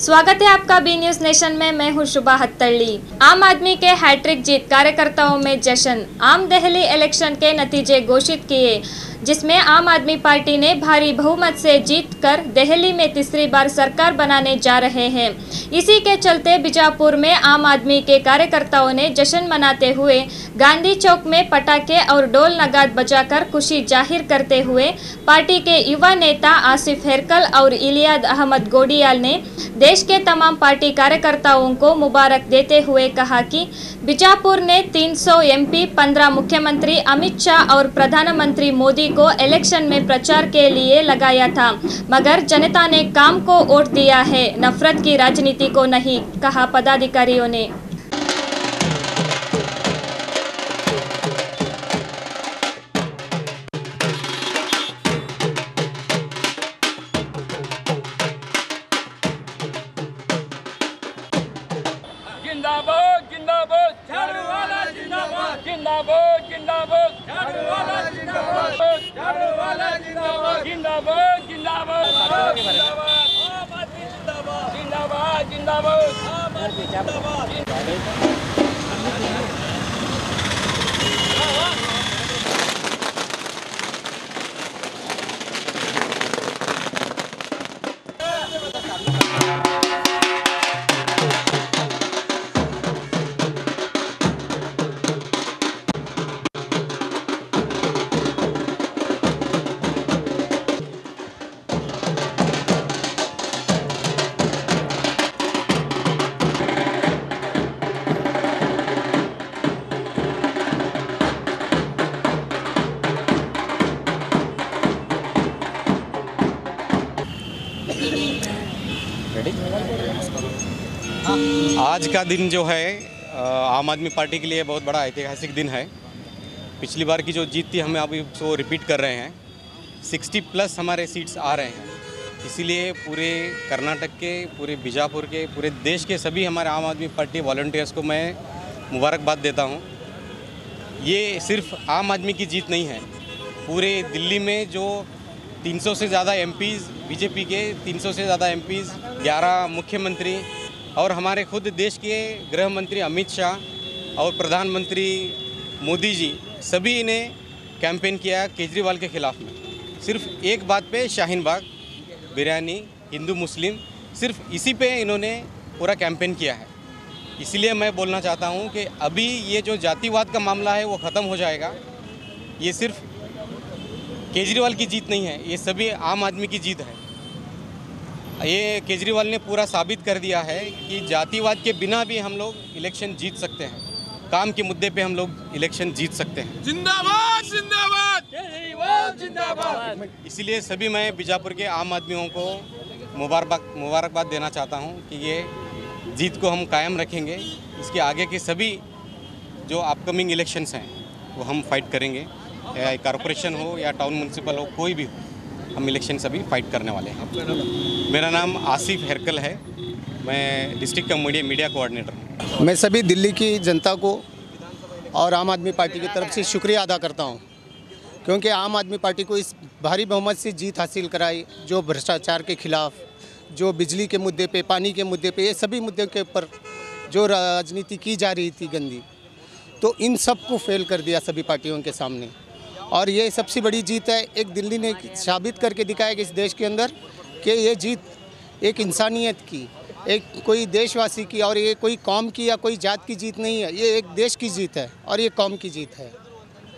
स्वागत है आपका बी न्यूज नेशन में। मैं हूं शुभा हत्तरली। आम आदमी के हैट्रिक जीत, कार्यकर्ताओं में जश्न। आम दिल्ली इलेक्शन के नतीजे घोषित किए, जिसमें आम आदमी पार्टी ने भारी बहुमत से जीतकर दिल्ली में तीसरी बार सरकार बनाने जा रहे हैं। इसी के चलते बीजापुर में आम आदमी के कार्यकर्ताओं ने जश्न मनाते हुए गांधी चौक में पटाखे और ढोल नगाड़ बजाकर खुशी जाहिर करते हुए पार्टी के युवा नेता आसिफ हेरकल और इलियाद अहमद गोडियाल ने देश के तमाम पार्टी कार्यकर्ताओं को मुबारक देते हुए कहा कि बीजापुर ने 300 एमपी, 15 मुख्यमंत्री अमित शाह और प्रधानमंत्री मोदी को इलेक्शन में प्रचार के लिए लगाया था, मगर जनता ने काम को वोट दिया है, नफरत की राजनीति को नहीं, कहा पदाधिकारियों ने। जिंदाबाद जिंदाबाद झाड़ू वाला जिंदाबाद जिंदाबाद जिंदाबाद झाड़ू वाला जिंदाबाद झाड़ू वाला जिंदाबाद जिंदाबाद जिंदाबाद जिंदाबाद जिंदाबाद जिंदाबाद जिंदाबाद। आज का दिन जो है आम आदमी पार्टी के लिए बहुत बड़ा ऐतिहासिक दिन है। पिछली बार की जो जीत थी हमें अभी उसको रिपीट कर रहे हैं। 60+ हमारे सीट्स आ रहे हैं, इसीलिए पूरे कर्नाटक के, पूरे बीजापुर के, पूरे देश के सभी हमारे आम आदमी पार्टी वॉलंटियर्स को मैं मुबारकबाद देता हूं। ये सिर्फ आम आदमी की जीत नहीं है, पूरे दिल्ली में जो 300 से ज़्यादा एमपीज़, बीजेपी के 300 से ज़्यादा एमपीज़, 11 मुख्यमंत्री और हमारे खुद देश के गृह मंत्री अमित शाह और प्रधानमंत्री मोदी जी, सभी ने कैंपेन किया केजरीवाल के ख़िलाफ़ में। सिर्फ एक बात पे, शाहीन बाग, बिरयानी, हिंदू मुस्लिम, सिर्फ इसी पे इन्होंने पूरा कैंपेन किया है। इसीलिए मैं बोलना चाहता हूँ कि अभी ये जो जातिवाद का मामला है वो ख़त्म हो जाएगा। ये सिर्फ केजरीवाल की जीत नहीं है, ये सभी आम आदमी की जीत है। ये केजरीवाल ने पूरा साबित कर दिया है कि जातिवाद के बिना भी हम लोग इलेक्शन जीत सकते हैं, काम के मुद्दे पे हम लोग इलेक्शन जीत सकते हैं। जिंदाबाद जिंदाबाद केजरीवाल जिंदाबाद। इसीलिए सभी मैं बीजापुर के आम आदमियों को मुबारकबाद देना चाहता हूं कि ये जीत को हम कायम रखेंगे। इसके आगे के सभी जो अपकमिंग इलेक्शंस हैं वो हम फाइट करेंगे, या कॉरपोरेशन हो या टाउन म्यूनसिपल हो, कोई भी हो, हम इलेक्शन सभी फाइट करने वाले हैं। मेरा नाम आसिफ हेरकल है, मैं डिस्ट्रिक्ट का मीडिया कोऑर्डिनेटर हूँ। मैं सभी दिल्ली की जनता को और आम आदमी पार्टी की तरफ से शुक्रिया अदा करता हूँ, क्योंकि आम आदमी पार्टी को इस भारी बहुमत से जीत हासिल कराई। जो भ्रष्टाचार के खिलाफ, जो बिजली के मुद्दे पे, पानी के मुद्दे पे, ये सभी मुद्दे के ऊपर जो राजनीति की जा रही थी गंदी, तो इन सब को फेल कर दिया सभी पार्टियों के सामने। और ये सबसे बड़ी जीत है। एक दिल्ली ने साबित करके दिखाया कि इस देश के अंदर कि ये जीत एक इंसानियत की, एक कोई देशवासी की, और ये कोई कौम की या कोई जात की जीत नहीं है, ये एक देश की जीत है और ये कौम की जीत है।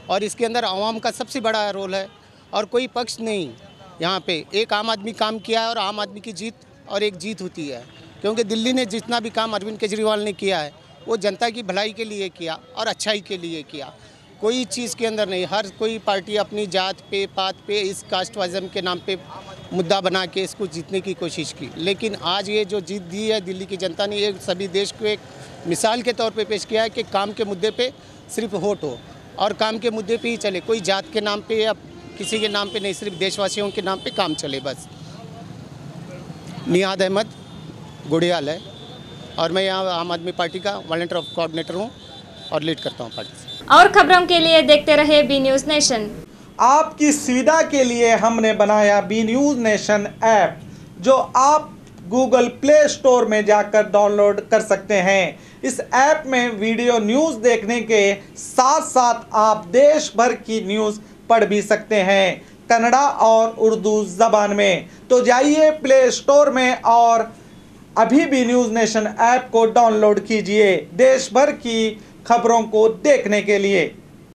और इसके अंदर आवाम का सबसे बड़ा रोल है और कोई पक्ष नहीं। यहाँ पे एक आम आदमी काम किया है और आम आदमी की जीत और एक जीत होती है, क्योंकि दिल्ली ने जितना भी काम अरविंद केजरीवाल ने किया है वो जनता की भलाई के लिए किया और अच्छाई के लिए किया, कोई चीज़ के अंदर नहीं। हर कोई पार्टी अपनी जात पे, पात पे, इस कास्टवाइज़म के नाम पे मुद्दा बना के इसको जीतने की कोशिश की। लेकिन आज ये जो जीत दी है दिल्ली की जनता ने, ये सभी देश को एक मिसाल के तौर पे पेश किया है कि काम के मुद्दे पे सिर्फ वोट हो और काम के मुद्दे पे ही चले, कोई जात के नाम पे या किसी के नाम पे नहीं, सिर्फ देशवासियों के नाम पे काम चले बस। इलियाद अहमद गोडियाल है और मैं यहाँ आम आदमी पार्टी का वॉलंटियर कोऑर्डिनेटर हूँ और लीड करता हूँ पार्टी से। और खबरों के लिए देखते रहे बी न्यूज नेशन। आपकी सुविधा के लिए हमने बनाया बी न्यूज नेशन ऐप, जो आप गूगल प्ले स्टोर में जाकर डाउनलोड कर सकते हैं। इस ऐप में वीडियो न्यूज़ देखने के साथ साथ आप देश भर की न्यूज़ पढ़ भी सकते हैं, कन्नड़ा और उर्दू ज़बान में। तो जाइए प्ले स्टोर में और अभी भी न्यूज़ नेशन ऐप को डाउनलोड कीजिए देश भर की खबरों को देखने के लिए।